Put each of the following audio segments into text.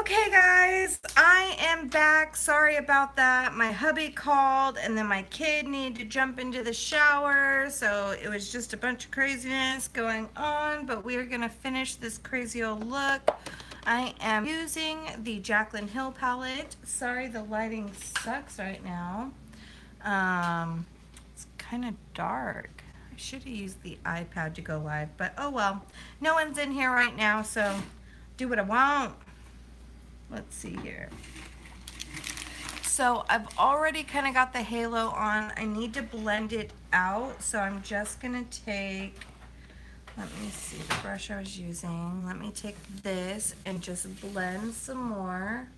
Okay, guys, I am back. Sorry about that. My hubby called, and then my kid needed to jump into the shower, so it was just a bunch of craziness going on. But we are gonna finish this crazy old look. I am using the Jaclyn Hill palette. Sorry, the lighting sucks right now. It's kind of dark. I should have used the iPad to go live, but oh well. No one's in here right now, so do what I want. Let's see here. So I've already kind of got the halo on. I need to blend it out. So I'm just going to take, let me see the brush I was using. Let me take this and just blend some more.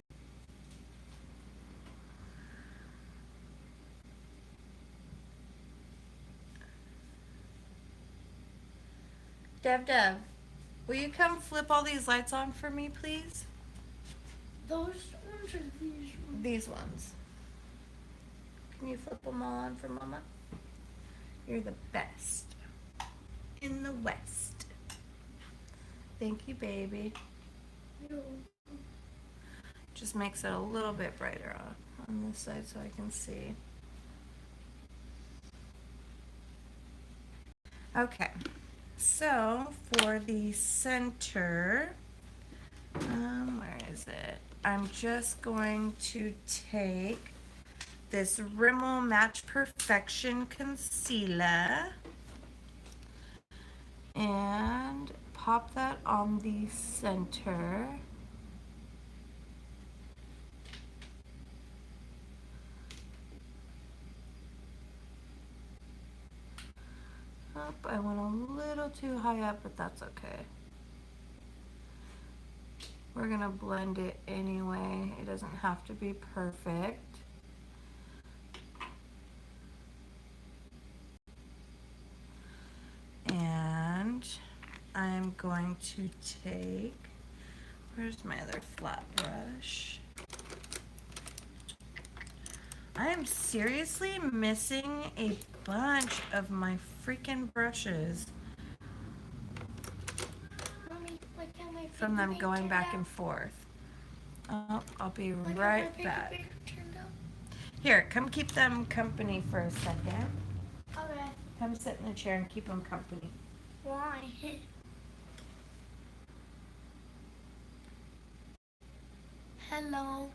Dev, will you come flip all these lights on for me, please? Those ones or these ones? These ones. Can you flip them all on for Mama? You're the best in the West. Thank you, baby. No. Just makes it a little bit brighter on this side so I can see. Okay, so for the center, where is it? I'm just going to take this Rimmel Match Perfection Concealer and pop that on the center. Oh, I went a little too high up, but that's okay. We're gonna blend it anyway. It doesn't have to be perfect. And I'm going to take, where's my other flat brush? I am seriously missing a bunch of my freaking brushes Mommy, look at my from them piggy going bank back turned and forth. Oh, I'll be out. Look right at my back. piggy bank turned out. Here, come keep them company for a second. Okay. Come sit in the chair and keep them company. Why? Hello.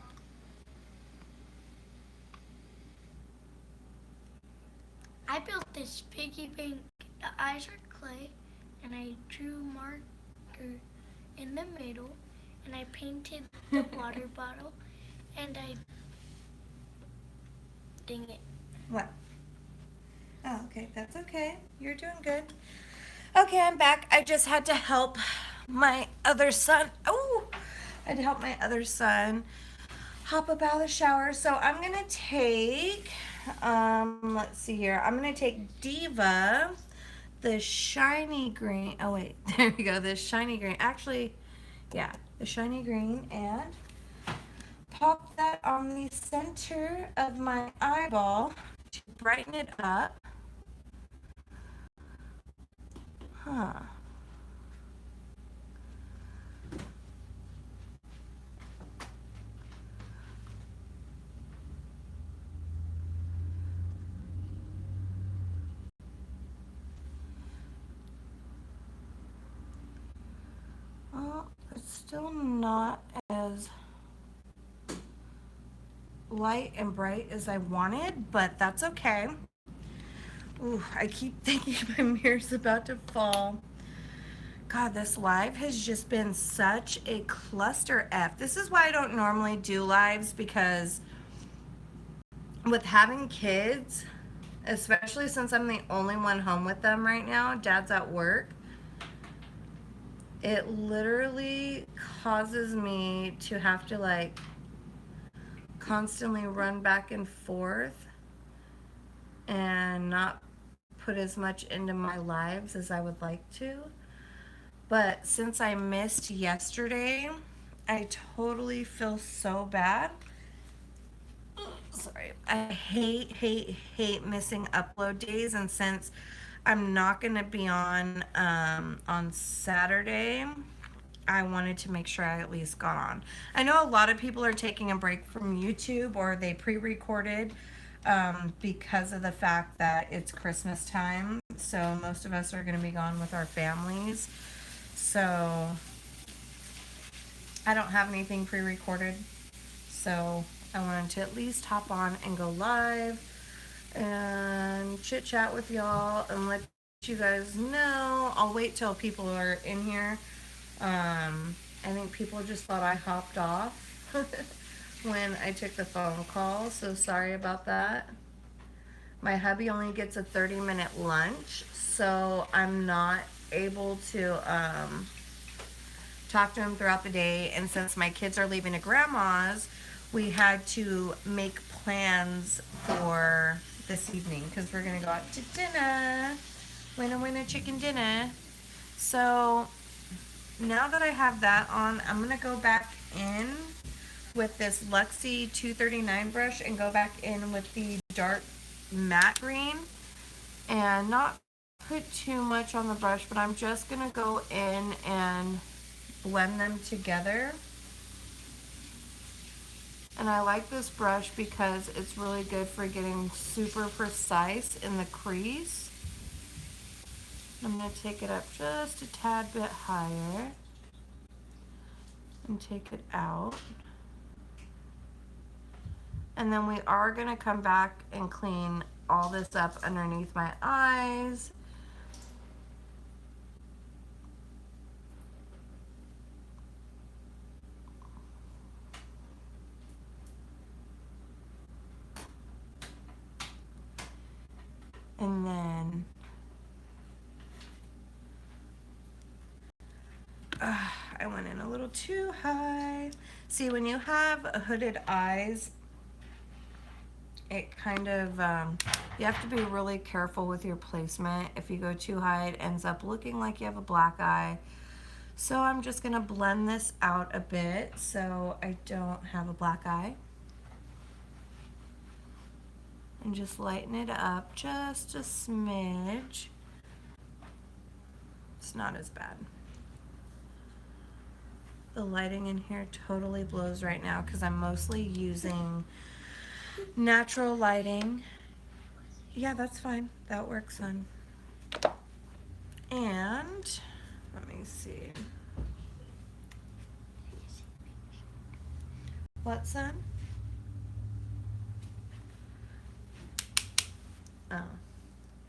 I built this piggy bank. The eyes are clay, and I drew marker in the middle, and I painted the water bottle, and I dang it. What? Oh, okay, that's okay. You're doing good. Okay, I'm back. I just had to help my other son. Oh, I had to help my other son hop up out of the shower. So I'm gonna take, let's see here. I'm gonna take Diva, the shiny green. Oh wait, there we go. The shiny green. Actually, yeah, the shiny green, and pop that on the center of my eyeball to brighten it up. Huh. Well, it's still not as light and bright as I wanted, but that's okay. Ooh, I keep thinking my mirror's about to fall. God, this live has just been such a cluster F. This is why I don't normally do lives, because with having kids, especially since I'm the only one home with them right now, dad's at work, it literally causes me to have to like constantly run back and forth and not put as much into my lives as I would like to. But since I missed yesterday, I totally feel so bad. Sorry. I hate missing upload days, and since I'm not going to be on Saturday, I wanted to make sure I at least got on. I know a lot of people are taking a break from YouTube or they pre-recorded because of the fact that it's Christmas time. So most of us are going to be gone with our families. So I don't have anything pre-recorded. So I wanted to at least hop on and go live and chit chat with y'all and let you guys know. I'll wait till people are in here. I think people just thought I hopped off when I took the phone call, so sorry about that. My hubby only gets a 30-minute lunch, so I'm not able to talk to him throughout the day. And since my kids are leaving to grandma's, we had to make plans for this evening because we're going to go out to dinner. Winner, chicken dinner. So now that I have that on, I'm going to go back in with this Luxie 239 brush and go back in with the dark matte green and not put too much on the brush, but I'm just going to go in and blend them together. And I like this brush because it's really good for getting super precise in the crease. I'm going to take it up just a tad bit higher and take it out. And then we are going to come back and clean all this up underneath my eyes. And then I went in a little too high. See, when you have hooded eyes, it kind of, you have to be really careful with your placement. If you go too high, it ends up looking like you have a black eye. So I'm just going to blend this out a bit so I don't have a black eye. And just lighten it up just a smidge. It's not as bad. The lighting in here totally blows right now because I'm mostly using natural lighting. Yeah, that's fine. That works, son. And let me see. What, son? Oh,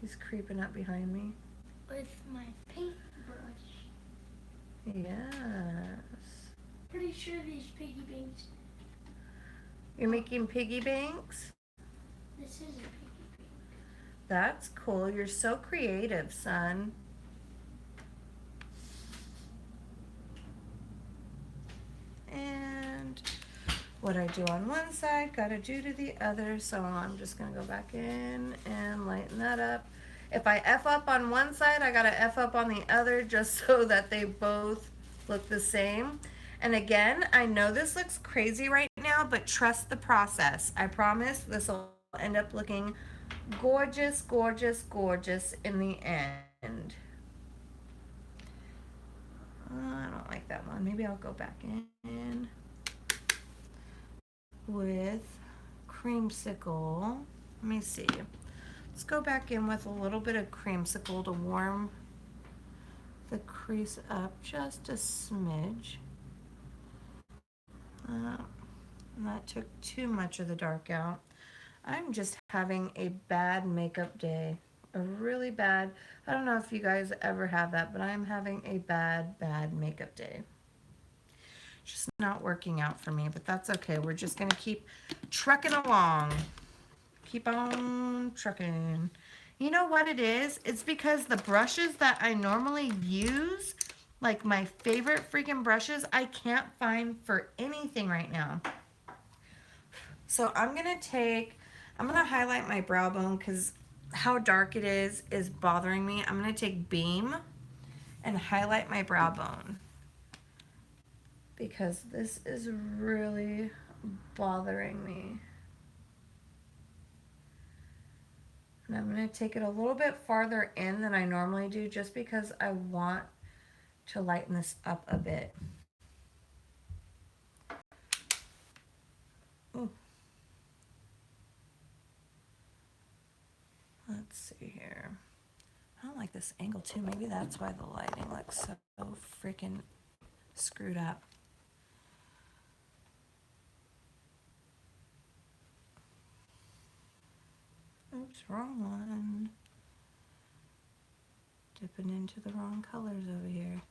he's creeping up behind me. With my paintbrush. Yes. Pretty sure these piggy banks. You're making piggy banks? This is a piggy bank. That's cool. You're so creative, son. And what I do on one side, gotta do to the other. So I'm just gonna go back in and lighten that up. If I F up on one side, I gotta F up on the other just so that they both look the same. And again, I know this looks crazy right now, but trust the process. I promise this will end up looking gorgeous, gorgeous, gorgeous in the end. I don't like that one. Maybe I'll go back in with creamsicle. Let me see. Let's go back in with a little bit of creamsicle to warm the crease up just a smidge. And that took too much of the dark out. I'm just having a bad makeup day. A really bad, I don't know if you guys ever have that, but I'm having a bad, bad makeup day. Just not working out for me, but that's okay. We're just gonna keep trucking along. Keep on trucking. You know what it is? It's because the brushes that I normally use, like my favorite freaking brushes, I can't find for anything right now. So I'm gonna highlight my brow bone because how dark it is bothering me. I'm gonna take Beam and highlight my brow bone because this is really bothering me. And I'm going to take it a little bit farther in than I normally do just because I want to lighten this up a bit. Ooh. Let's see here. I don't like this angle too. Maybe that's why the lighting looks so freaking screwed up. Oops, wrong one. Dipping into the wrong colors over here.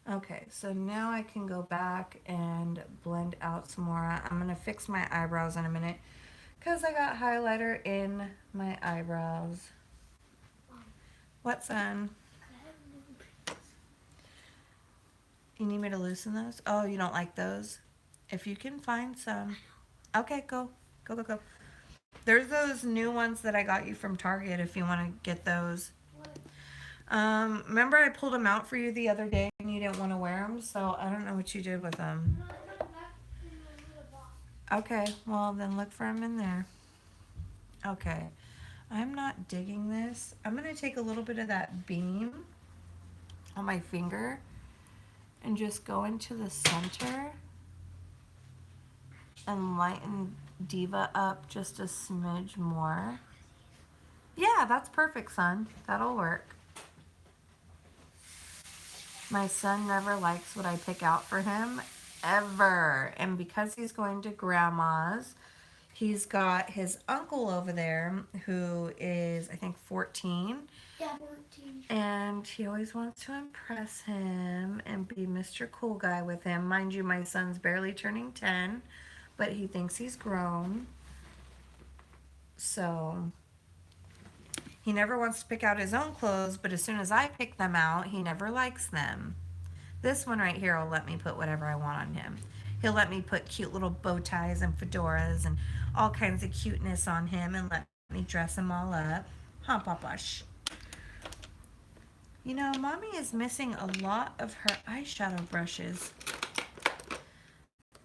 Okay, so now I can go back and blend out some more. I'm going to fix my eyebrows in a minute because I got highlighter in my eyebrows. What, son? You need me to loosen those? Oh, you don't like those? If you can find some. Okay, go. Go, go, go. There's those new ones that I got you from Target if you want to get those. Remember I pulled them out for you the other day and you didn't want to wear them, so I don't know what you did with them. Okay, well then look for them in there. Okay, I'm not digging this. I'm going to take a little bit of that beam on my finger and just go into the center and lighten Diva up just a smidge more. Yeah, that's perfect, son. That'll work. My son never likes what I pick out for him, ever. And because he's going to grandma's, he's got his uncle over there who is, I think, 14. Yeah, 14. And he always wants to impress him and be Mr. Cool Guy with him. Mind you, my son's barely turning 10, but he thinks he's grown. So he never wants to pick out his own clothes, but as soon as I pick them out, he never likes them. This one right here will let me put whatever I want on him. He'll let me put cute little bow ties and fedoras and all kinds of cuteness on him and let me dress him all up. Huh, Papash? You know, Mommy is missing a lot of her eyeshadow brushes.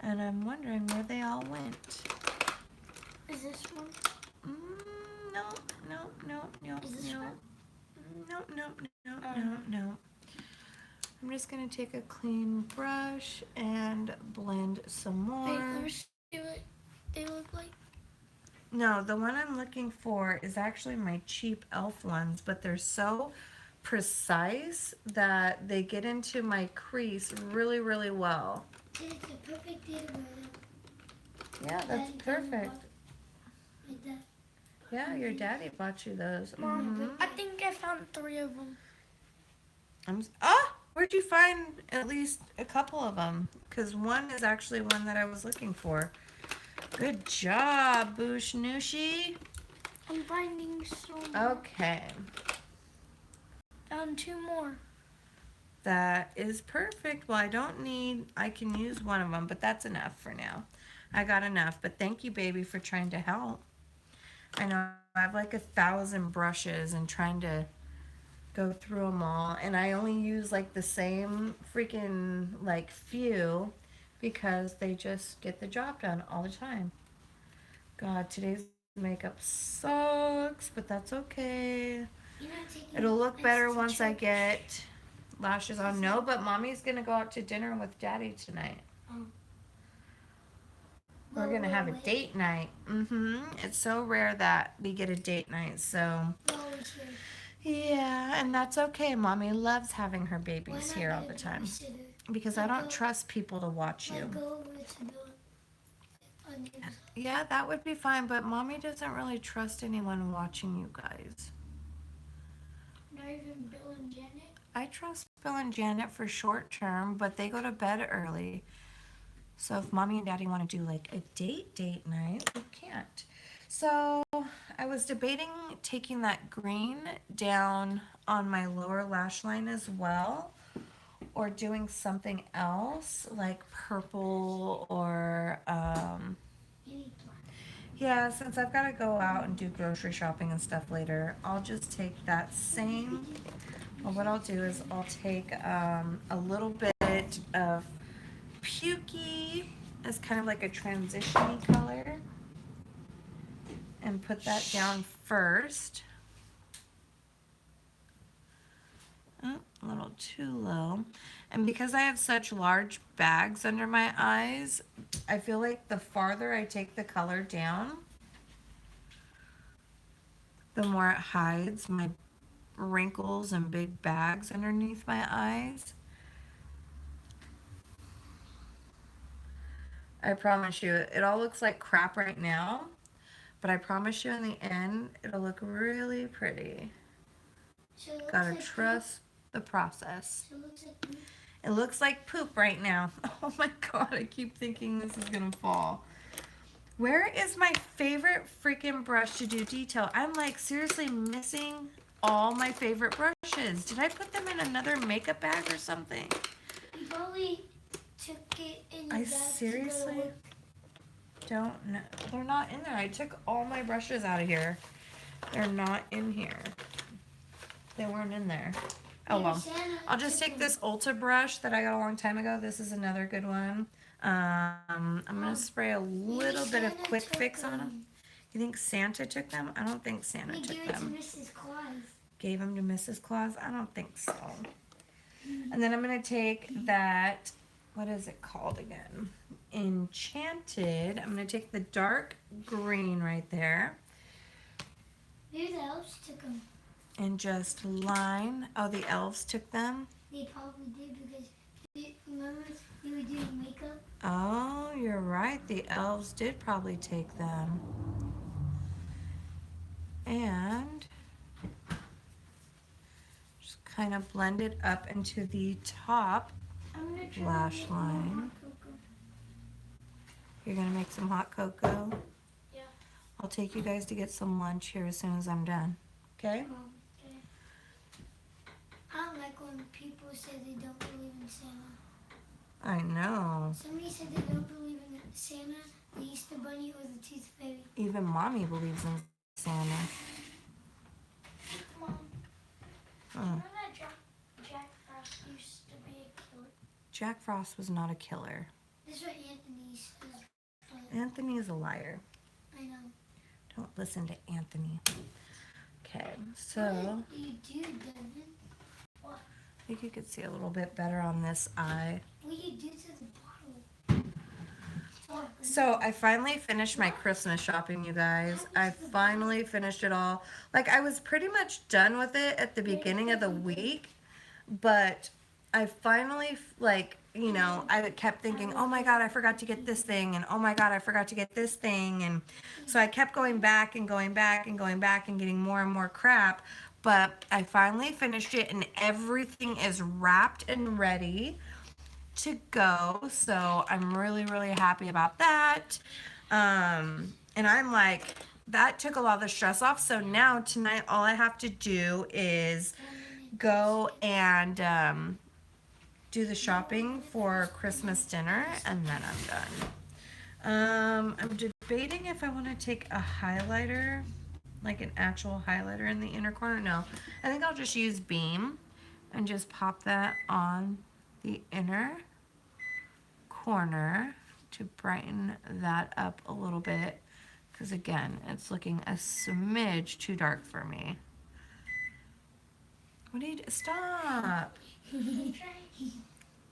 And I'm wondering where they all went. Is this one? No, no, no, no, Is this no. one? No, no, no, no, no. I'm just going to take a clean brush and blend some more. Wait, let me see what they look like. No, the one I'm looking for is actually my cheap e.l.f. ones, but they're so precise that they get into my crease really, really well. It's a perfect day to wear them. Yeah, that's perfect. Yeah, your daddy bought you those. Mom, I think I found 3 of them. Where'd you find at least a couple of them? Because one is actually one that I was looking for. Good job, Boosh Nooshi. I'm finding so many. Okay. Found 2 more. That is perfect. Well, I can use one of them, but that's enough for now. I got enough, but thank you, baby, for trying to help. I know I have like 1,000 brushes and trying to go through them all, and I only use like the same freaking like few because they just get the job done all the time. God, today's makeup sucks, but that's okay. It'll look better once I get lashes on. No, but Mommy's gonna go out to dinner with Daddy tonight. We're gonna have a date night. It's so rare that we get a date night, so yeah, and that's okay. Mommy loves having her babies here all the time because I don't trust people to watch you. Yeah, that would be fine, but Mommy doesn't really trust anyone watching you guys. Not even Bill and Janet? I trust Bill and Janet for short term, but they go to bed early. So if Mommy and Daddy want to do like a date night, we can't. So I was debating taking that green down on my lower lash line as well, or doing something else like purple or yeah, since I've got to go out and do grocery shopping and stuff later, I'll just take that same, or what I'll do is I'll take a little bit of Pukey as kind of like a transition-y color and put that down first. Oh, a little too low. And because I have such large bags under my eyes, I feel like the farther I take the color down, the more it hides my wrinkles and big bags underneath my eyes. I promise you, it all looks like crap right now, but I promise you in the end, it'll look really pretty. So it looks Gotta like trust the process. Poop. So it looks like poop. It looks like poop right now. Oh my god, I keep thinking this is gonna fall. Where is my favorite freaking brush to do detail? I'm like seriously missing all my favorite brushes. Did I put them in another makeup bag or something? You probably took it in the I bag to go seriously to work. don't know. They're not in there. I took all my brushes out of here. They're not in here. They weren't in there. Oh Maybe well. Santa I'll just took take them. this Ulta brush that I got a long time ago. This is another good one. I'm gonna spray a little bit of Santa Quick took Fix on them. You think Santa took them? I don't think Santa We took gave it to them. Mrs. Claus. Gave them to Mrs. Claus? I don't think so. And then I'm gonna take that, what is it called again? Enchanted. I'm gonna take the dark green right there Maybe the elves took them. and just line. Oh, the elves took them? They probably did because remember they were doing makeup. Oh, you're right. The elves did probably take them. And just kind of blend it up into the top I'm gonna try lash to make more line. hot cocoa. You're gonna make some hot cocoa. Yeah. I'll take you guys to get some lunch here as soon as I'm done. Okay? Okay. I don't like when people say they don't believe in Santa. I know. Somebody said they don't believe in Santa, the Easter Bunny, or the Tooth Fairy. Even mommy believes in Santa. Mom, Oh. remember that Jack Frost used to be a killer? Jack Frost was not a killer. This is what Anthony says. But Anthony is a liar. I know. Don't listen to Anthony. Okay, so What do you do, Devin? What? I think you could see a little bit better on this eye. What do you do to the bottle? Talk. So I finally finished my Christmas shopping, you guys. I finally finished it all. Like I was pretty much done with it at the beginning of the week, but I finally like, you know, I kept thinking, oh my God, I forgot to get this thing, and oh my God, I forgot to get this thing, and so I kept going back and going back and going back and getting more and more crap, but I finally finished it and everything is wrapped and ready to go, so I'm really, really happy about that. And I'm like, that took a lot of the stress off, so now tonight all I have to do is go and do the shopping for Christmas dinner, and then I'm done. I'm debating if I want to take a highlighter, like an actual highlighter in the inner corner. No, I think I'll just use Beam and just pop that on the inner corner to brighten that up a little bit, because again, it's looking a smidge too dark for me. What do you do? Stop.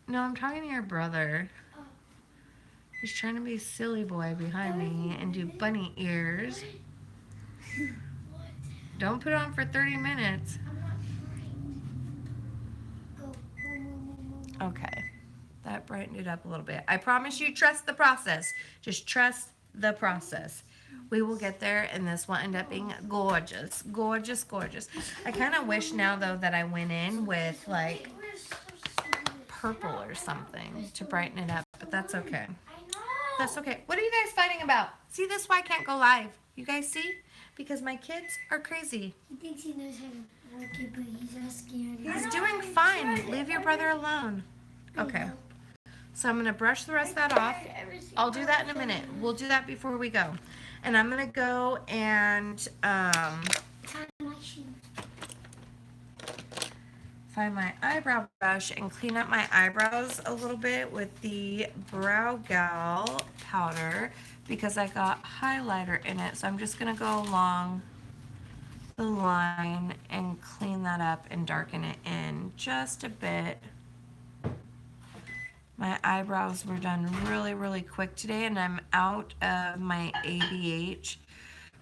No, I'm talking to your brother. He's trying to be silly boy behind me and do bunny ears. What? Don't put it on for 30 minutes. I'm not trying. Go. Okay. That brightened it up a little bit. I promise you, trust the process. Just trust the process. We will get there, and this will end up being gorgeous. Gorgeous, gorgeous. I kind of wish now, though, that I went in with, like, We're so stupid. purple or something to brighten it up, but that's okay. I know. That's okay. What are you guys fighting about? See, this is why I can't go live. You guys see? Because my kids are crazy. He thinks he knows how to work it, but he's not scared. He's doing fine. Leave your brother alone. Okay. So I'm going to brush the rest of that off. I'll do that in a minute. We'll do that before we go. And I'm going to go and Tie my shoes. find my eyebrow brush and clean up my eyebrows a little bit with the Brow Gal powder because I got highlighter in it. So I'm just going to go along the line and clean that up and darken it in just a bit. My eyebrows were done really, really quick today, and I'm out of my ABH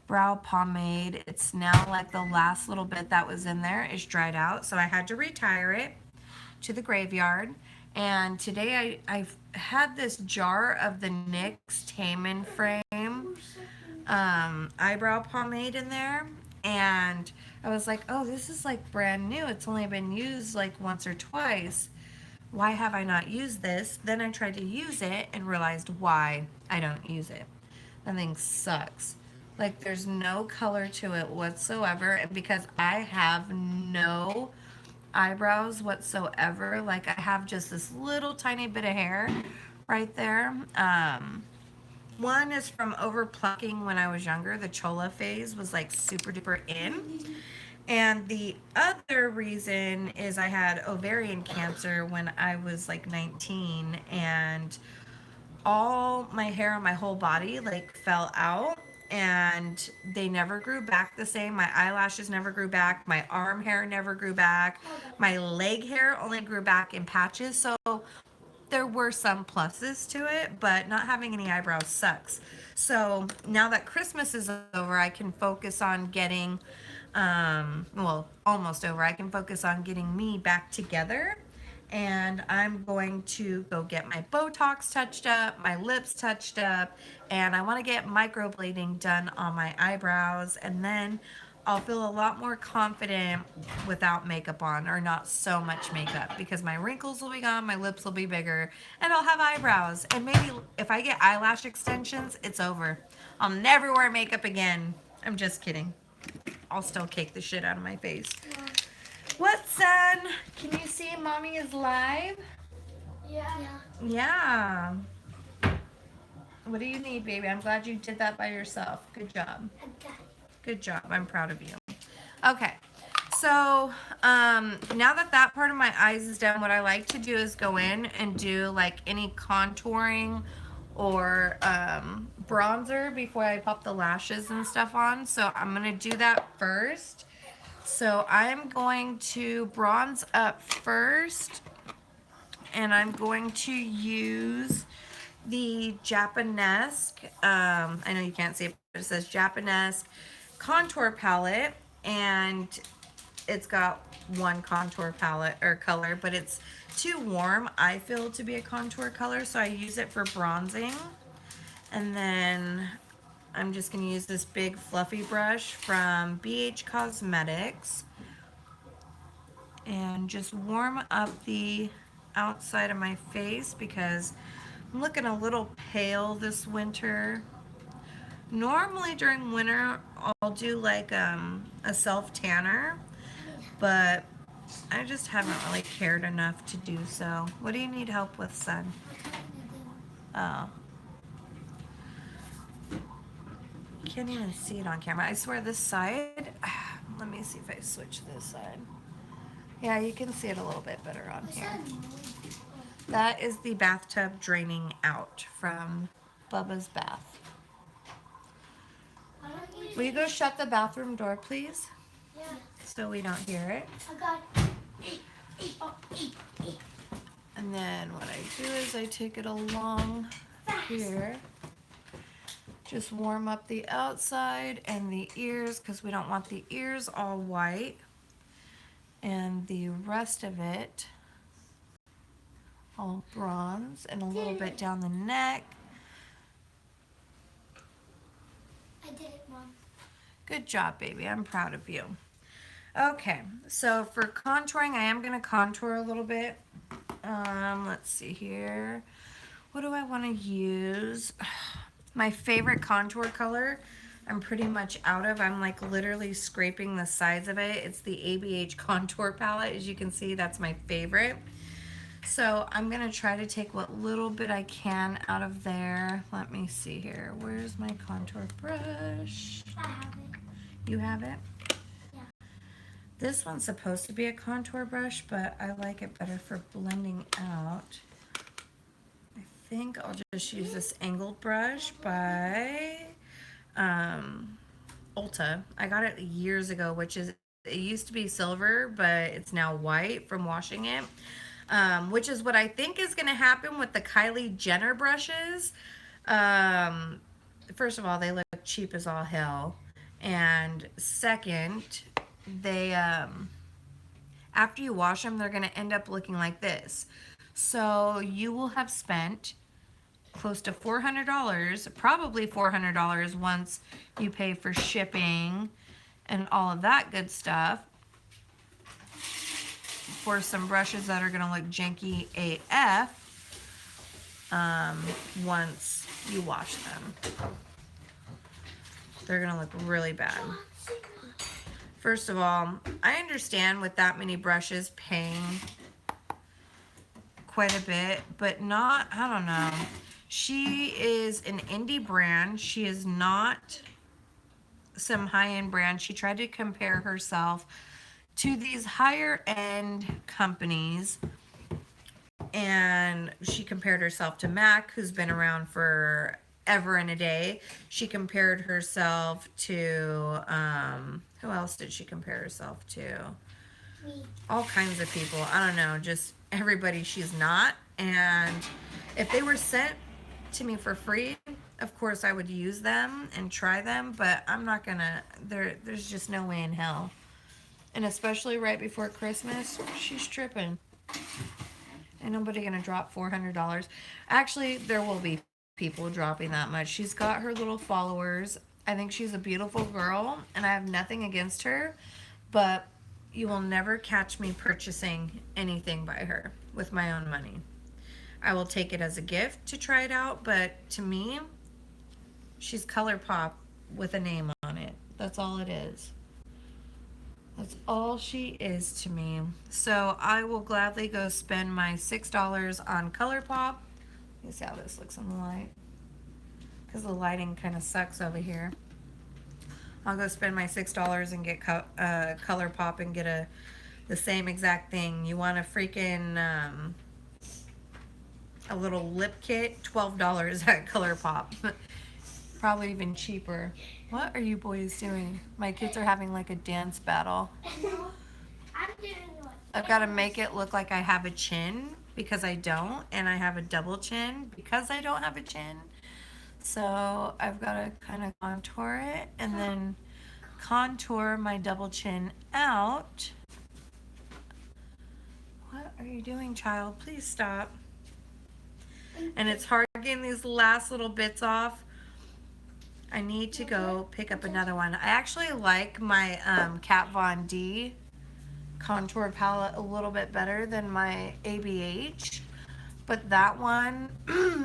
brow pomade. It's now like the last little bit that was in there is dried out, so I had to retire it to the graveyard. And today I've had this jar of the NYX Taman Frame eyebrow pomade in there, and I was like, oh, this is like brand new. It's only been used like once or twice. Why have I not used this? Then I tried to use it and realized why I don't use it. That thing sucks. Like, there's no color to it whatsoever, and because I have no eyebrows whatsoever, like I have just this little tiny bit of hair right there. One is from over plucking when I was younger. The chola phase was like super duper in. And the other reason is I had ovarian cancer when I was like 19, and all my hair on my whole body like fell out, and they never grew back the same. My eyelashes never grew back. My arm hair never grew back. My leg hair only grew back in patches. So there were some pluses to it, but not having any eyebrows sucks. So now that Christmas is over, I can focus on getting, well, almost over. I can focus on getting me back together. And I'm going to go get my Botox touched up, my lips touched up, and I want to get microblading done on my eyebrows. And then I'll feel a lot more confident without makeup on, or not so much makeup, because my wrinkles will be gone, my lips will be bigger, and I'll have eyebrows. And maybe if I get eyelash extensions, it's over. I'll never wear makeup again. I'm just kidding. I'll still cake the shit out of my face. What, son? Can you see mommy is live? Yeah. Yeah. What do you need, baby? I'm glad you did that by yourself. Good job. Good job. I'm proud of you. Okay. So, now that that part of my eyes is done, what I like to do is go in and do like any contouring or bronzer before I pop the lashes and stuff on. So I'm going to do that first. So I'm going to bronze up first, and I'm going to use the Japanesque, I know you can't see it, but it says Japanesque contour palette, and it's got one contour palette or color, but it's too warm, I feel, to be a contour color, so I use it for bronzing. And then I'm just going to use this big fluffy brush from BH Cosmetics and just warm up the outside of my face because I'm looking a little pale this winter. Normally during winter I'll do like a self tanner, but I just haven't really cared enough to do so. What do you need help with, son? Oh. Can't even see it on camera. I swear this side, let me see if I switch this side. Yeah, you can see it a little bit better on here. That is the bathtub draining out from Bubba's bath. Will you go shut the bathroom door, please? Yeah. So we don't hear it. I got And then what I do is I take it along here. Just warm up the outside and the ears because we don't want the ears all white. And the rest of it all bronze, and a little bit down the neck. I did it, Mom. Good job, baby. I'm proud of you. Okay, so for contouring, I am going to contour a little bit. Let's see here. What do I want to use? My favorite contour color, I'm pretty much out of. I'm like literally scraping the sides of it. It's the ABH contour palette. As you can see, that's my favorite. So I'm going to try to take what little bit I can out of there. Let me see here. Where's my contour brush? I have it. You have it? Yeah. This one's supposed to be a contour brush, but I like it better for blending out. I think I'll just use this angled brush by Ulta. I got it years ago, which is, it used to be silver, but it's now white from washing it. Which is what I think is going to happen with the Kylie Jenner brushes. Um, First of all, they look cheap as all hell. And second, they, after you wash them, they're going to end up looking like this. So you will have spent close to $400, probably $400 once you pay for shipping and all of that good stuff, for some brushes that are going to look janky AF once you wash them. They're going to look really bad. First of all, I understand with that many brushes paying quite a bit, but not, I don't know. She is an indie brand. She is not some high-end brand. She tried to compare herself to these higher end companies, and she compared herself to MAC, who's been around for ever and a day. She compared herself to who else did she compare herself to? Me. All kinds of people. I don't know, just everybody she's not. And if they were sent to me for free, of course I would use them and try them, but I'm not gonna, there's just no way in hell. And especially right before Christmas, she's tripping. Ain't nobody gonna drop $400. Actually, there will be people dropping that much. She's got her little followers. I think she's a beautiful girl, and I have nothing against her, but you will never catch me purchasing anything by her with my own money. I will take it as a gift to try it out, but to me, she's ColourPop with a name on it. That's all it is. That's all she is to me. So I will gladly go spend my $6 on ColourPop. Let me see how this looks in the light, because the lighting kind of sucks over here. I'll go spend my $6 and get ColourPop and get the same exact thing. You want a freaking a little lip kit? $12 at ColourPop. Probably even cheaper. What are you boys doing? My kids are having like a dance battle. I'm doing what? I've got to make it look like I have a chin, because I don't, and I have a double chin because I don't have a chin. So I've got to kind of contour it and then contour my double chin out. What are you doing, child? Please stop. And it's hard getting these last little bits off. I need to go pick up another one. I actually like my Kat Von D contour palette a little bit better than my ABH, but that one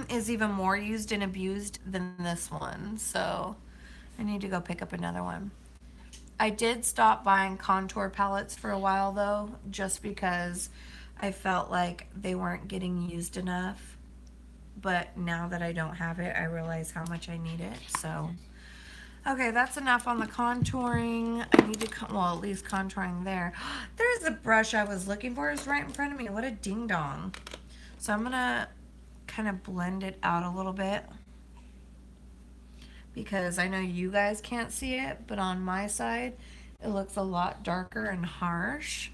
is even more used and abused than this one, so I need to go pick up another one. I did stop buying contour palettes for a while though, just because I felt like they weren't getting used enough. But now that I don't have it, I realize how much I need it. So, okay, that's enough on the contouring. I need to, well, at least contouring there. There's the brush I was looking for. It's right in front of me. What a ding dong. So I'm going to kind of blend it out a little bit, because I know you guys can't see it, but on my side, it looks a lot darker and harsh.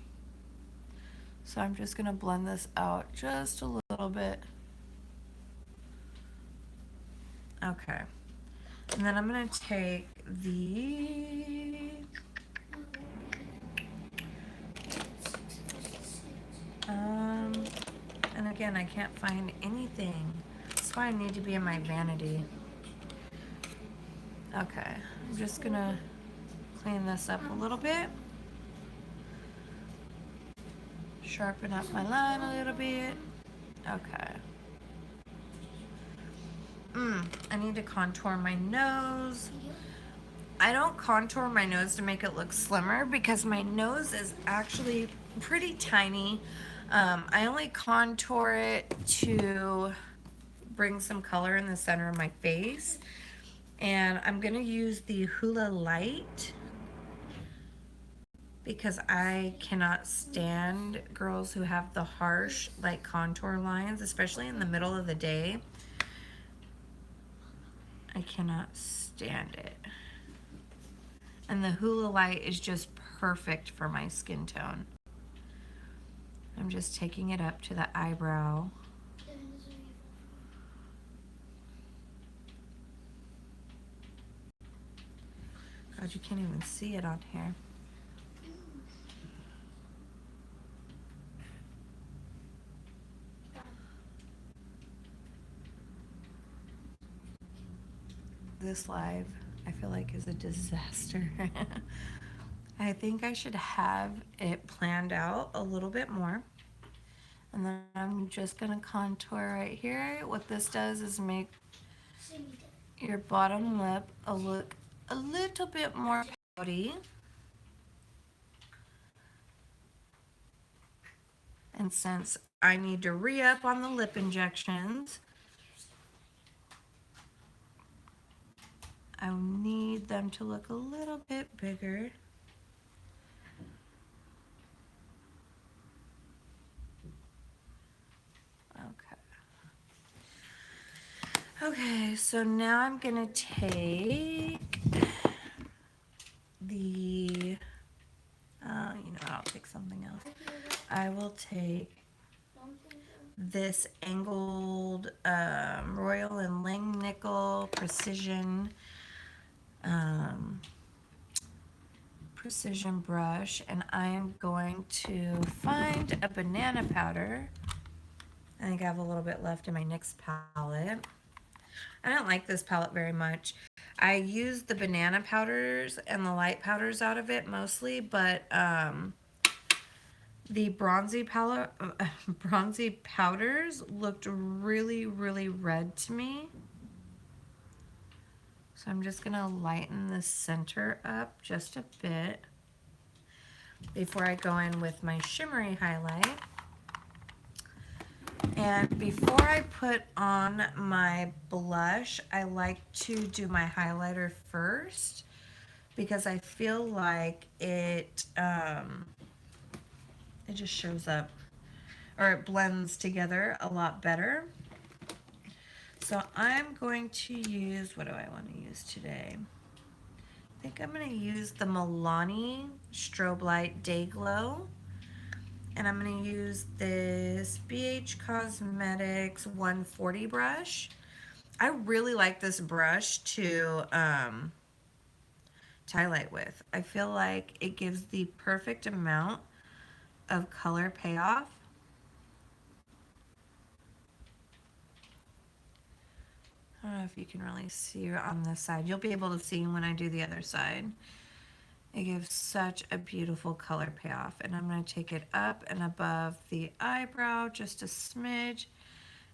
So I'm just going to blend this out just a little bit. Okay. And then I'm going to take the and again, I can't find anything. That's why I need to be in my vanity. Okay. I'm just going to clean this up a little bit. Sharpen up my line a little bit. Okay. I need to contour my nose. I don't contour my nose to make it look slimmer, because my nose is actually pretty tiny. I only contour it to bring some color in the center of my face. And I'm going to use the Hoola Light, because I cannot stand girls who have the harsh like contour lines, especially in the middle of the day. I cannot stand it. And the Hula Light is just perfect for my skin tone. I'm just taking it up to the eyebrow. God, you can't even see it on here. This live, I feel like, is a disaster. I think I should have it planned out a little bit more. And then I'm just gonna contour right here. What this does is make your bottom lip look a little bit more pouty. And since I need to re-up on the lip injections, I need them to look a little bit bigger. Okay, so now I'm gonna take the, I'll take something else. I will take this angled Royal and Langnickel precision brush, and I am going to find a banana powder. I think I have a little bit left in my NYX palette. I don't like this palette very much. I use the banana powders and the light powders out of it mostly, but the bronzy powders looked really, really red to me. So I'm just gonna lighten the center up just a bit before I go in with my shimmery highlight. And before I put on my blush, I like to do my highlighter first because I feel like it just shows up, or it blends together a lot better. So I'm going to use, what do I want to use today? I think I'm going to use the Milani Strobe Light Day Glow. And I'm going to use this BH Cosmetics 140 brush. I really like this brush to highlight with. I feel like it gives the perfect amount of color payoff. I don't know if you can really see on this side. You'll be able to see when I do the other side. It gives such a beautiful color payoff. And I'm going to take it up and above the eyebrow just a smidge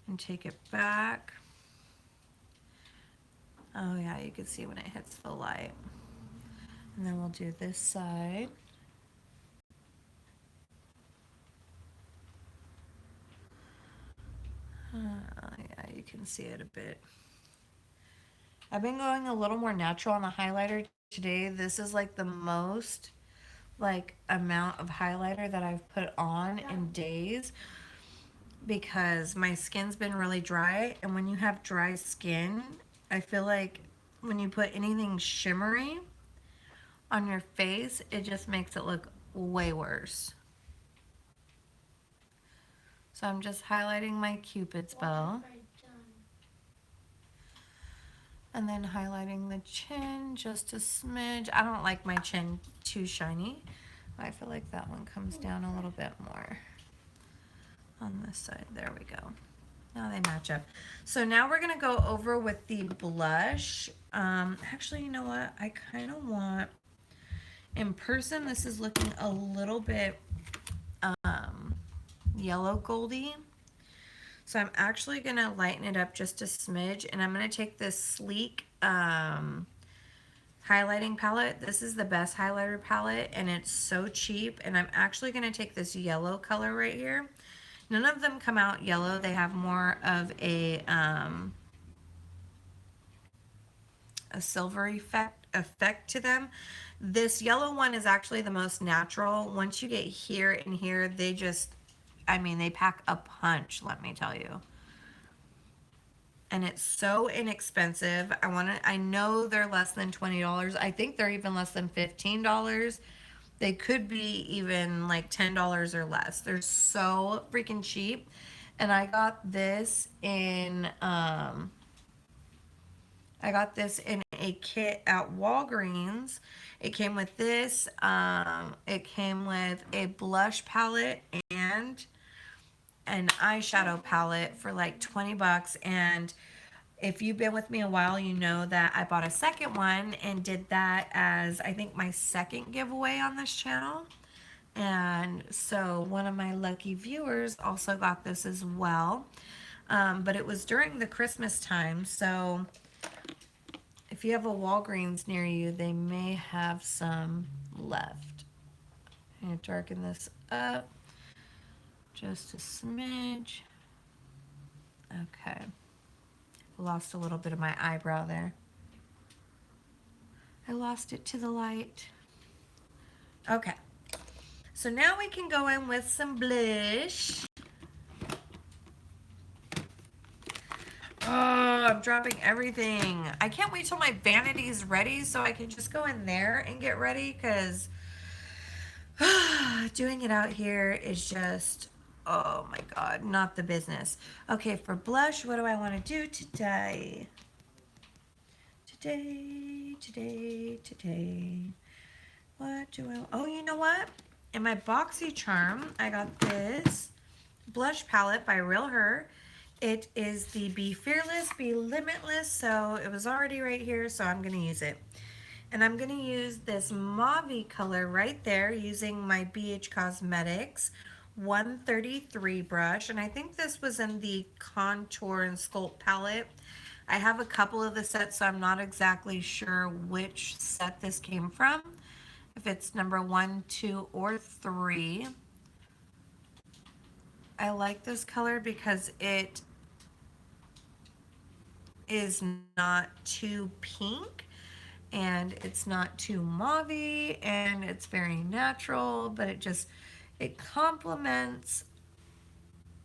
and take it back. Oh yeah, you can see when it hits the light. And then we'll do this side. Yeah, you can see it a bit. I've been going a little more natural on the highlighter today. This is like the most amount of highlighter that I've put on in days because my skin's been really dry, and when you have dry skin, I feel like when you put anything shimmery on your face, it just makes it look way worse. So I'm just highlighting my Cupid's bow. And then highlighting the chin just a smidge. I don't like my chin too shiny. I feel like that one comes down a little bit more on this side. There we go. Now they match up. So now we're gonna go over with the blush. Actually, you know what? I kind of want, in person, this is looking a little bit yellow goldy. So I'm actually going to lighten it up just a smidge, and I'm going to take this Sleek highlighting palette. This is the best highlighter palette, and it's so cheap. And I'm actually going to take this yellow color right here. None of them come out yellow. They have more of a silvery effect to them. This yellow one is actually the most natural. Once you get here and here, they just, I mean, they pack a punch, let me tell you. and it's so inexpensive. I know they're less than $20. I think they're even less than $15. They could be even like $10 or less. They're so freaking cheap. And I got this in a kit at Walgreens. It came with this. It came with a blush palette and an eyeshadow palette for like 20 bucks. And if you've been with me a while, you know that I bought a second one and did that as I think my second giveaway on this channel. And so one of my lucky viewers also got this as well. But it was during the Christmas time, so if you have a Walgreens near you, they may have some left. I'm going to darken this up just a smidge. Okay. Lost a little bit of my eyebrow there. I lost it to the light. Okay. So now we can go in with some blush. Oh, I'm dropping everything. I can't wait till my vanity's ready so I can just go in there and get ready, because doing it out here is just, oh my God, not the business. Okay, for blush, what do I want to do today? Today. What do I, oh, you know what? In my BoxyCharm, I got this blush palette by Real Her. It is the Be Fearless, Be Limitless, so it was already right here, so I'm going to use it. And I'm going to use this mauve color right there using my BH Cosmetics 133 brush. And I think this was in the Contour and Sculpt palette. I have a couple of the sets, so I'm not exactly sure which set this came from. If it's number 1, 2, or 3. I like this color because it is not too pink and it's not too mauvey, and it's very natural, but it complements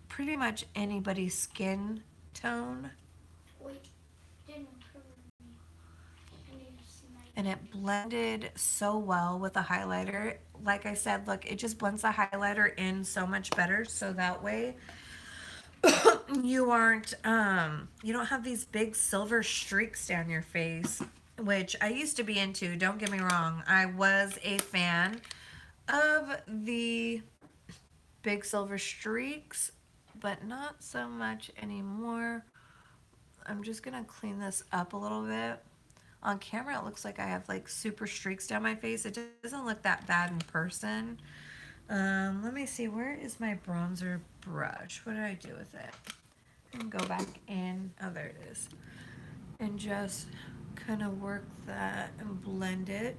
pretty much anybody's skin tone. Wait, didn't cover me. I need to see my. And it blended so well with the highlighter. Like I said, look, it just blends the highlighter in so much better, so that way you don't have these big silver streaks down your face, which I used to be into. Don't get me wrong. I was a fan of the big silver streaks, but not so much anymore. I'm just gonna clean this up a little bit. On camera, it looks like I have like super streaks down my face. It doesn't look that bad in person. Let me see, where is my bronzer brush? What did I do with it? And go back in, oh, there it is. And just kind of work that and blend it.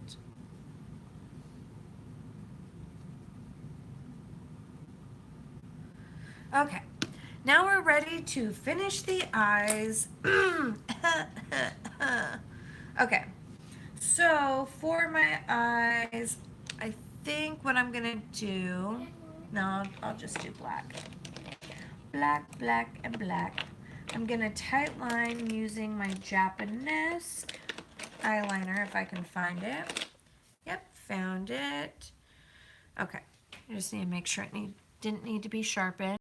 Okay, now we're ready to finish the eyes. Okay, so for my eyes, I think what I'm gonna do, no, I'll just do black. Black, and black. I'm gonna tight line using my Japanese eyeliner if I can find it. Yep, found it. Okay, I just need to make sure it didn't need to be sharpened.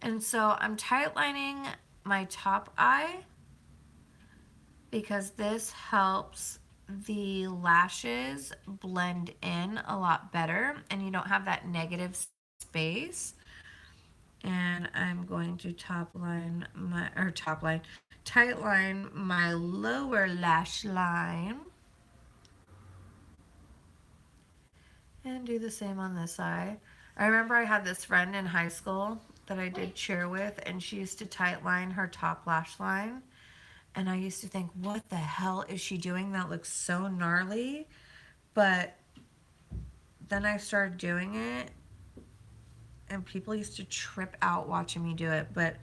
And so I'm tight lining my top eye because this helps the lashes blend in a lot better and you don't have that negative space. And I'm going to tight line my lower lash line. And do the same on this eye. I remember I had this friend in high school that I did cheer with, and she used to tight line her top lash line. And I used to think, what the hell is she doing? That looks so gnarly. But then I started doing it, and people used to trip out watching me do it. But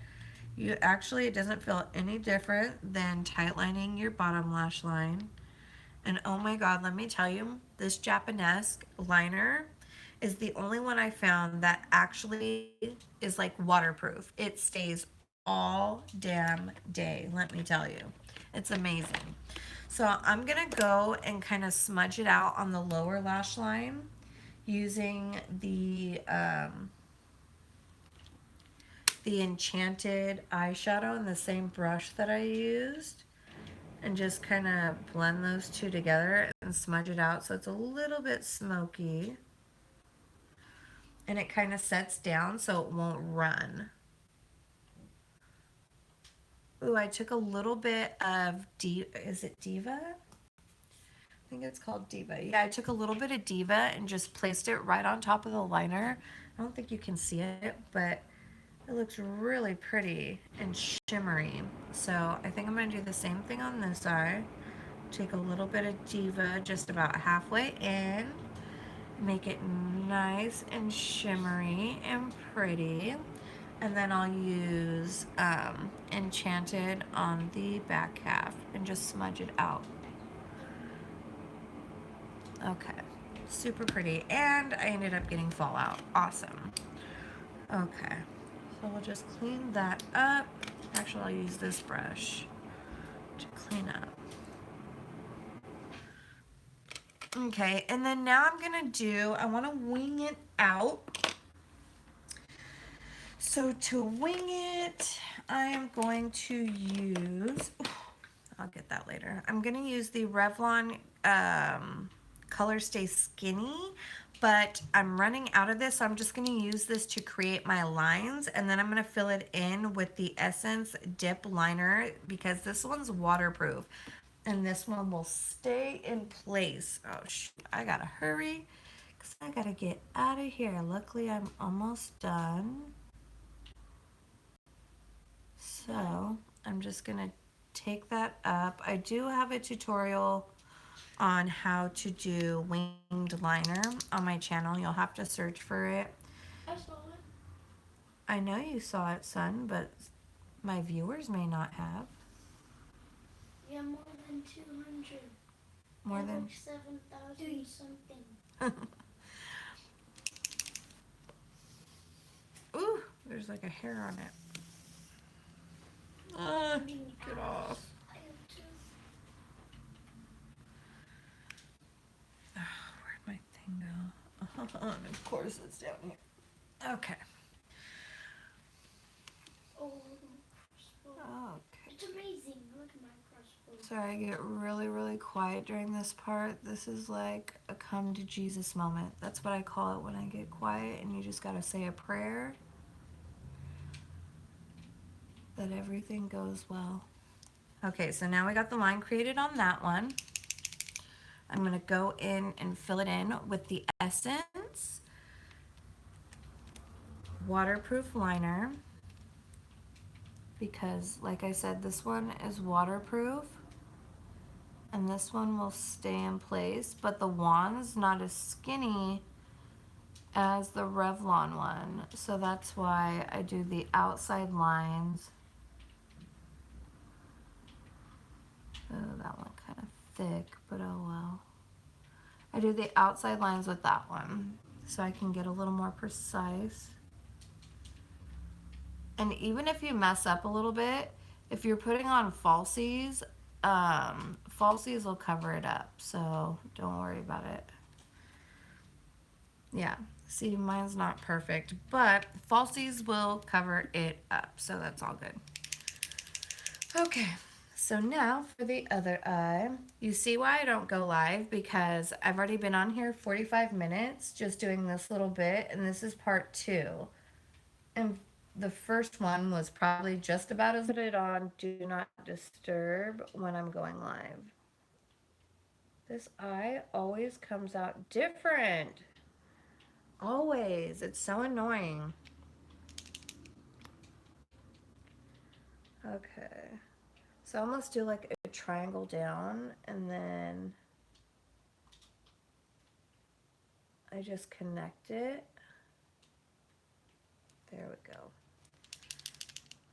it doesn't feel any different than tight lining your bottom lash line. And oh my God, let me tell you, this Japanese liner is the only one I found that actually is like waterproof. It stays all damn day, let me tell you. It's amazing. So I'm going to go and kind of smudge it out on the lower lash line using the Enchanted eyeshadow in the same brush that I used, and just kind of blend those two together and smudge it out so it's a little bit smoky and it kind of sets down so it won't run. Ooh, I took a little bit of is it Diva? I think it's called Diva. Yeah, I took a little bit of Diva and just placed it right on top of the liner. I don't think you can see it, but it looks really pretty and shimmery. So I think I'm going to do the same thing on this eye. Take a little bit of Diva just about halfway in. Make it nice and shimmery and pretty. And then I'll use Enchanted on the back half and just smudge it out. Okay, super pretty. And I ended up getting fallout. Awesome. Okay, so we'll just clean that up. Actually, I'll use this brush to clean up. Okay, and then now I'm gonna I wanna wing it out. So to wing it, I am going to use, I'll get that later. I'm gonna use the Revlon Color Stay Skinny, but I'm running out of this, so I'm just gonna use this to create my lines, and then I'm gonna fill it in with the Essence Dip Liner because this one's waterproof. And this one will stay in place. Oh, shoot. I gotta hurry because I gotta get out of here. Luckily, I'm almost done. So I'm just gonna take that up. I do have a tutorial on how to do winged liner on my channel. You'll have to search for it. I saw it. I know you saw it, son, but my viewers may not have. Yeah, more than 200. More than like 7,000 something. Ooh, there's like a hair on it. Get off. Where'd my thing go? And of course it's down here. Okay. Oh, Okay. it's amazing. Look at my crossbow. Sorry, I get really, really quiet during this part. This is like a come to Jesus moment. That's what I call it when I get quiet and you just gotta say a prayer that everything goes well. Okay, so now we got the line created on that one. I'm going to go in and fill it in with the Essence waterproof liner because, like I said, this one is waterproof and this one will stay in place, but the wand's not as skinny as the Revlon one, so that's why I do the outside lines. Oh, that one kind of thick, but oh well. I do the outside lines with that one so I can get a little more precise. And even if you mess up a little bit, if you're putting on falsies, falsies will cover it up, so don't worry about it. Yeah, see, mine's not perfect, but falsies will cover it up, so that's all good. Okay, so now for the other eye. You see why I don't go live? Because I've already been on here 45 minutes just doing this little bit, and this is part 2. And the first one was probably just about as good on Do Not Disturb when I'm going live. This eye always comes out different. Always. It's so annoying. Okay. So I almost do like a triangle down and then I just connect it. There we go.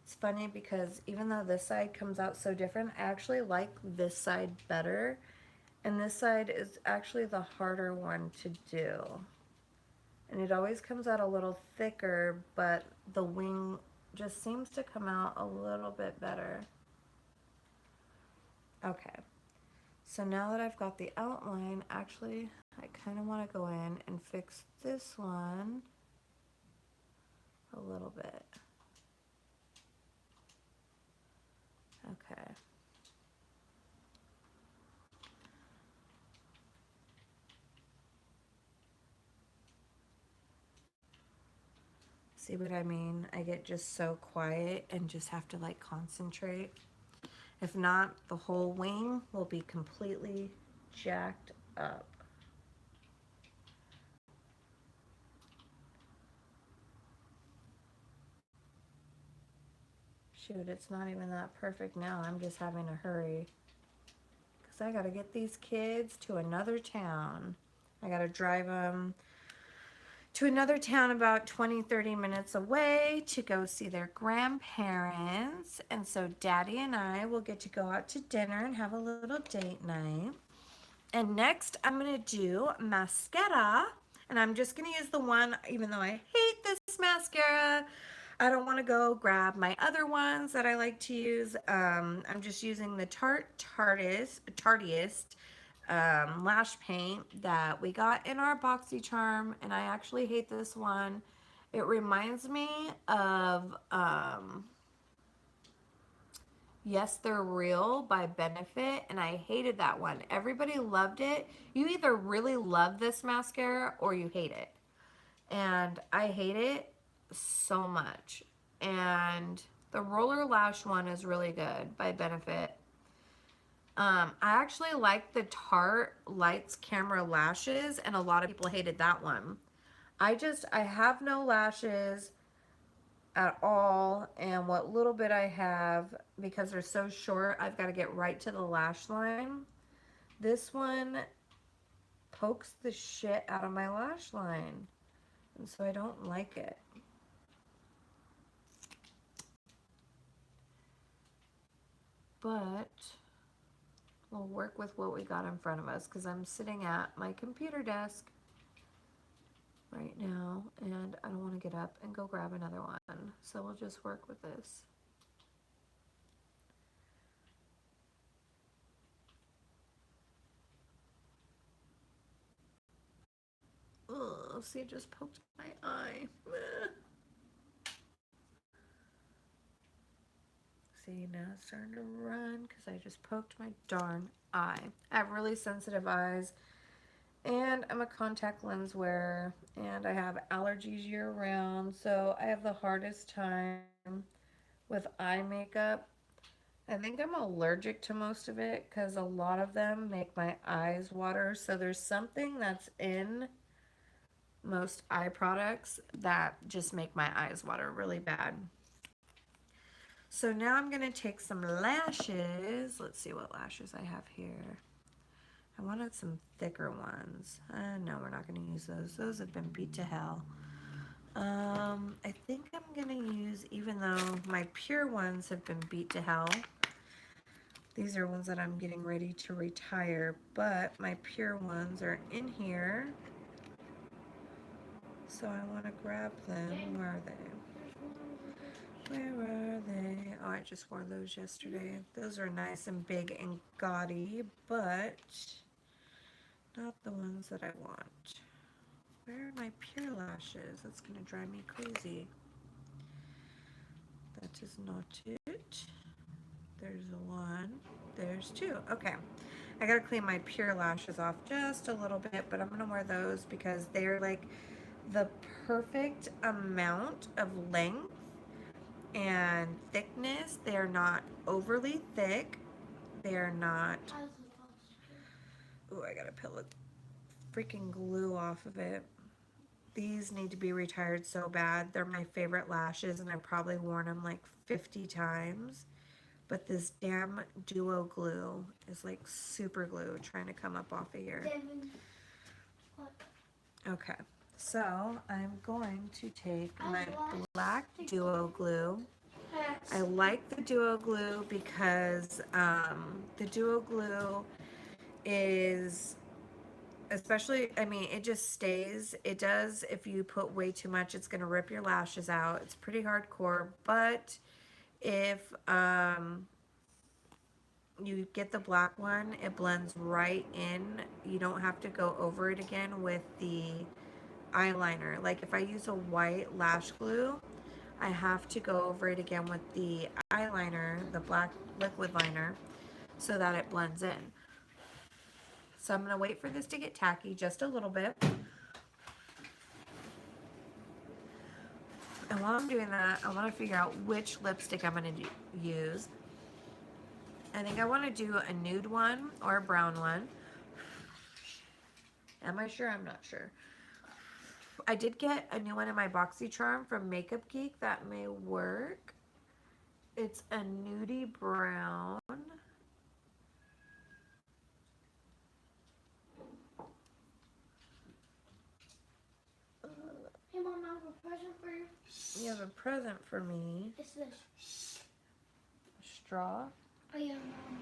It's funny because even though this side comes out so different, I actually like this side better. And this side is actually the harder one to do. And it always comes out a little thicker, but the wing just seems to come out a little bit better. Okay, so now that I've got the outline, actually, I kind of want to go in and fix this one a little bit. Okay. See what I mean? I get just so quiet and just have to like concentrate. If not, the whole wing will be completely jacked up. Shoot, it's not even that perfect now. I'm just having to hurry because I got to get these kids to another town. I got to drive them to another town about 20-30 minutes away to go see their grandparents. And so Daddy and I will get to go out to dinner and have a little date night. And next I'm going to do mascara. And I'm just going to use the one, even though I hate this mascara. I don't want to go grab my other ones that I like to use. I'm just using the Tartiest lash paint that we got in our BoxyCharm, and I actually hate this one. It reminds me of Yes, They're Real by Benefit, and I hated that one. Everybody loved it. You either really love this mascara or you hate it. And I hate it so much. And the Roller Lash one is really good by Benefit. I actually like the Tarte Lights Camera Lashes, and a lot of people hated that one. I have no lashes at all, and what little bit I have, because they're so short, I've got to get right to the lash line. This one pokes the shit out of my lash line, and so I don't like it. But we'll work with what we got in front of us because I'm sitting at my computer desk right now and I don't want to get up and go grab another one. So we'll just work with this. Oh, see, it just poked my eye. See, now it's starting to run because I just poked my darn eye. I have really sensitive eyes, and I'm a contact lens wearer, and I have allergies year round, so I have the hardest time with eye makeup. I think I'm allergic to most of it because a lot of them make my eyes water. So there's something that's in most eye products that just make my eyes water really bad. So now I'm going to take some lashes. Let's see what lashes I have here. I wanted some thicker ones. No, we're not going to use those. Those have been beat to hell. I think I'm going to use, even though my pure ones have been beat to hell, these are ones that I'm getting ready to retire, but my pure ones are in here. So I want to grab them. Where are they? Where are they? Oh, I just wore those yesterday. Those are nice and big and gaudy, but not the ones that I want. Where are my pure lashes? That's going to drive me crazy. That is not it. There's one. There's two. Okay. I gotta clean my pure lashes off just a little bit, but I'm gonna wear those because they're like the perfect amount of length and thickness. They're not overly thick. They're not. Ooh, I gotta peel the freaking glue off of it. These need to be retired so bad. They're my favorite lashes, and I've probably worn them like 50 times. But this damn duo glue is like super glue trying to come up off of here. Okay, so I'm going to take my black duo glue. I like the duo glue because the duo glue is Especially, I mean, it just stays. It does. If you put way too much, it's going to rip your lashes out. It's pretty hardcore. But if you get the black one, it blends right in. You don't have to go over it again with the eyeliner. Like if I use a white lash glue, I have to go over it again with the eyeliner, the black liquid liner, so that it blends in. So I'm going to wait for this to get tacky just a little bit. And while I'm doing that, I want to figure out which lipstick I'm going to use. I think I want to do a nude one or a brown one. Am I sure? I'm not sure. I did get a new one in my BoxyCharm from Makeup Geek that may work. It's a nudie brown. Hey, Mom, I have a present for you. You have a present for me. It's this. A straw. Oh, yeah, Mom.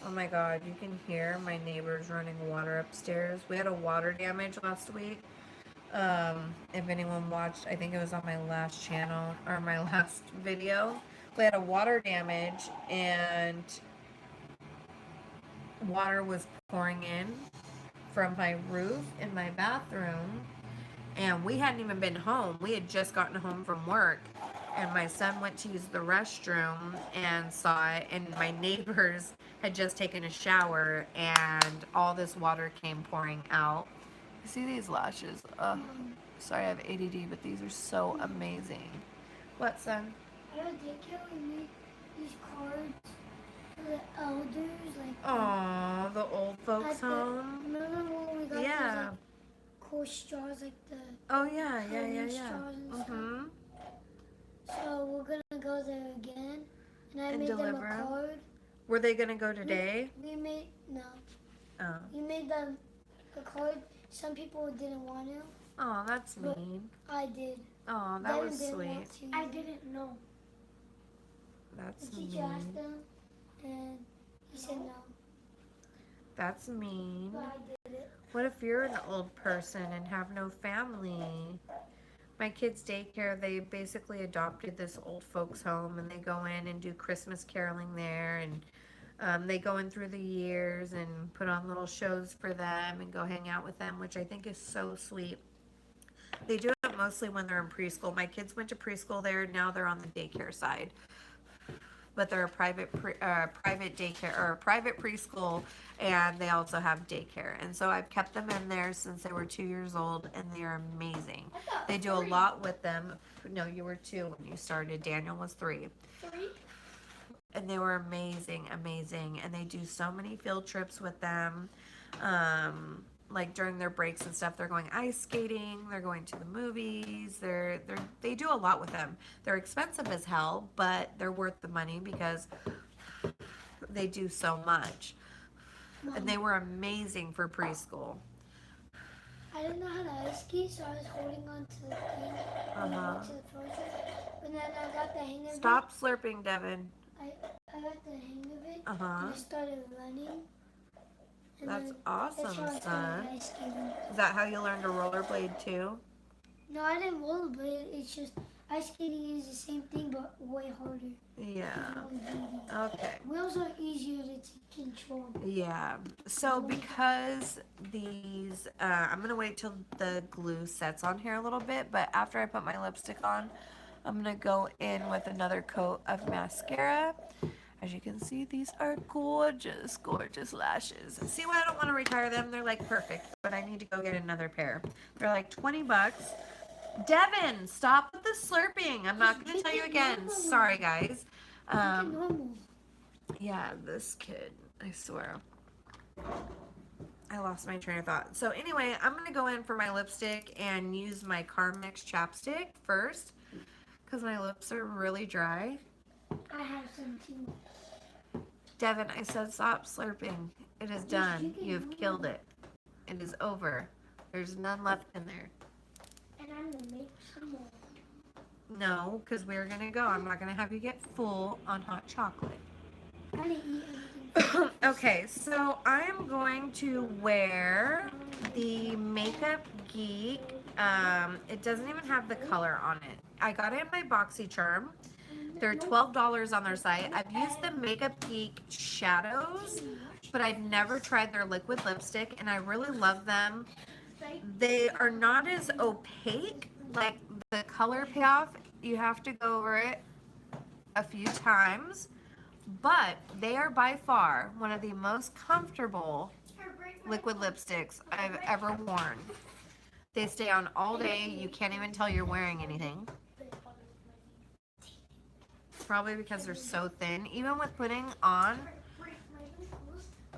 Oh my god, you can hear my neighbors running water upstairs. We had a water damage last week. If anyone watched, I think it was on my last channel or my last video. We had a water damage and water was pouring in from my roof in my bathroom, and we hadn't even been home. We had just gotten home from work, and my son went to use the restroom and saw it, and my neighbors had just taken a shower and all this water came pouring out. You see these lashes? Sorry I have ADD, but these are so amazing. What, son? At our daycare, we made these cards for the elders, like. Aw, the old folks at the, home. remember when we got those Yeah. like, cool straws, like the Oh yeah, yeah, honey yeah, yeah. straws and stuff? Mhm. So we're gonna go there again, and I And made them deliver a 'em? card. Were they gonna go today? We made no. Oh. We made them a card. Some people didn't want to. Oh, that's But mean. I did. Oh, that Devin was didn't sweet. want to. I didn't know. That's The teacher asked mean. him, and he said no. That's mean. But I did it. What if you're an old person and have no family? My kids' daycare, they basically adopted this old folks home, and they go in and do Christmas caroling there, and they go in through the years and put on little shows for them and go hang out with them, which I think is so sweet. They do it mostly when they're in preschool. My kids went to preschool there. Now they're on the daycare side, but they're a private daycare or a private preschool, and they also have daycare. And so I've kept them in there since they were 2 years old, and they are amazing. They do a lot with them. No, you were 2 when you started. Daniel was 3. 3? And they were amazing, amazing. And they do so many field trips with them. Like during their breaks and stuff, they're going ice skating, they're going to the movies, they do a lot with them. They're expensive as hell, but they're worth the money because they do so much. And they were amazing for preschool. I didn't know how to ice ski, so I was holding on to the thing when I went to the first one. But then I got the hang of it. Stop slurping, Devin. I got the hang of it, Uh-huh. and I started running. And That's then awesome, that's how I son. started ice skating. Is that how you learned to rollerblade too? No, I didn't rollerblade. It's just ice skating is the same thing, but way harder. Yeah. Rollerblading. Okay. Wheels are easier to control. Yeah. So because these, I'm going to wait till the glue sets on here a little bit, but after I put my lipstick on, I'm going to go in with another coat of mascara. As you can see, these are gorgeous, gorgeous lashes. See why I don't want to retire them? They're like perfect, but I need to go get another pair. They're like 20 bucks. Devin, stop with the slurping. I'm not going to tell you again. Sorry, guys. Normal. Yeah, this kid, I swear. I lost my train of thought. So anyway, I'm going to go in for my lipstick and use my Carmex chapstick first because my lips are really dry. I have some too. Devin, I said stop slurping. It is done. You've killed it. It is over. There's none left in there. And I'm going to make some more. No, because we're going to go. I'm not going to have you get full on hot chocolate. I'm going to eat everything Okay, so I am going to wear the Makeup Geek. It doesn't even have the color on it. I got it in my BoxyCharm. They're $12 on their site. I've used the Makeup Geek shadows, but I've never tried their liquid lipstick, and I really love them. They are not as opaque, like the color payoff. You have to go over it a few times, but they are by far one of the most comfortable liquid lipsticks I've ever worn. They stay on all day. You can't even tell you're wearing anything. Probably because they're so thin. Even with putting on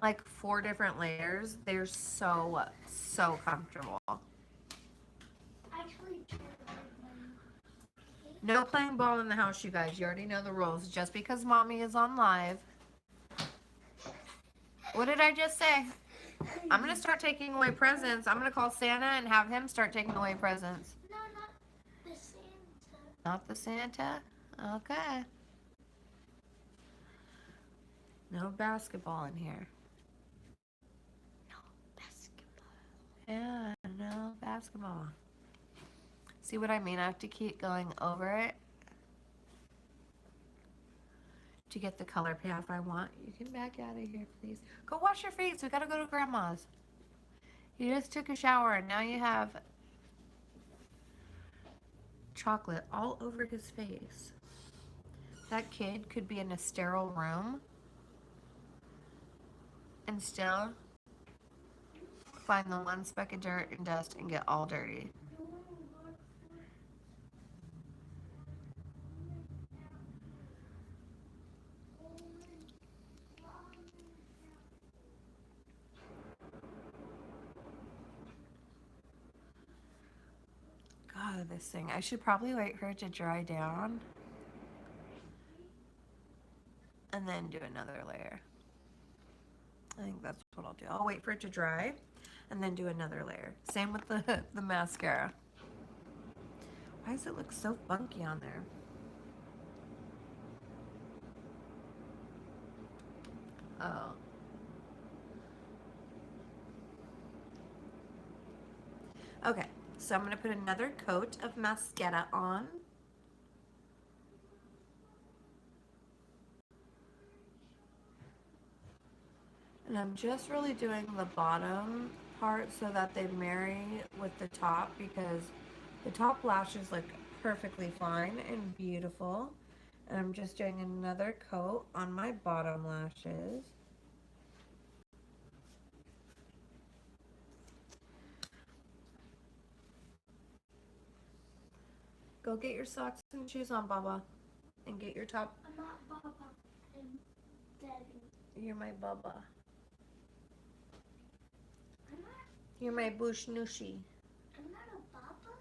like 4 different layers, they're so comfortable. No playing ball in the house, you guys. You already know the rules. Just because mommy is on live. What did I just say? I'm going to start taking away presents. I'm going to call Santa and have him start taking away presents. No, not the Santa. Not the Santa? Okay. No basketball in here. No basketball. Yeah, no basketball. See what I mean? I have to keep going over it to get the color payoff I want. You can back out of here, please. Go wash your face. We gotta go to Grandma's. You just took a shower and now you have chocolate all over his face. That kid could be in a sterile room and still find the one speck of dirt and dust and get all dirty. God, this thing. I should probably wait for it to dry down and then do another layer. I think that's what I'll do. I'll wait for it to dry and then do another layer. Same with the mascara. Why does it look so funky on there? Oh. Okay, so I'm going to put another coat of mascara on. And I'm just really doing the bottom part so that they marry with the top, because the top lashes look perfectly fine and beautiful. And I'm just doing another coat on my bottom lashes. Go get your socks and shoes on, Baba. And get your top. I'm not Baba. I'm Daddy. You're my Baba. I'm not. You're my Bushnooshi. I'm not a Baba.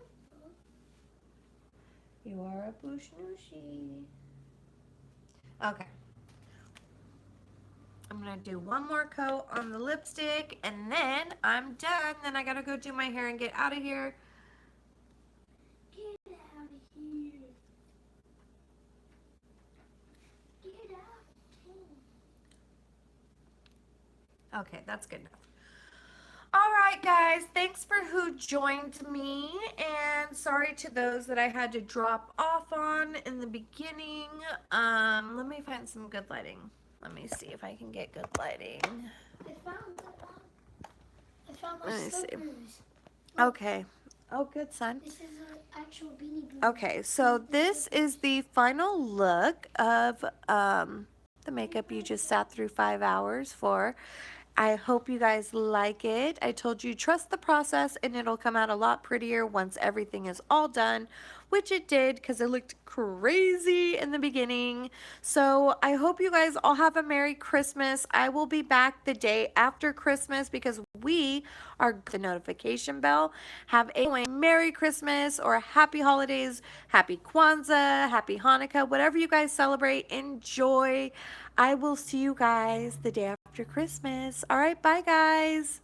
You are a Bushnooshi. Okay. I'm going to do one more coat on the lipstick and then I'm done. Then I got to go do my hair and get out of here. Get out of here. Get out. Okay, that's good enough. All right, guys. Thanks for who joined me. And sorry to those that I had to drop off on in the beginning. Let me find some good lighting. Let me see if I can get good lighting. I found my Let me see. slippers. Okay. Oh, good, son. This is an actual Beanie Boo. Okay, so this is the final look of the makeup you just sat through 5 hours for. I hope you guys like it. I told you trust the process and it'll come out a lot prettier once everything is all done, which it did because it looked crazy in the beginning. So I hope you guys all have a Merry Christmas. I will be back the day after Christmas because we are the notification bell. Have a Merry Christmas or Happy Holidays, Happy Kwanzaa, Happy Hanukkah, whatever you guys celebrate. Enjoy. I will see you guys the day after Christmas. All right, bye guys.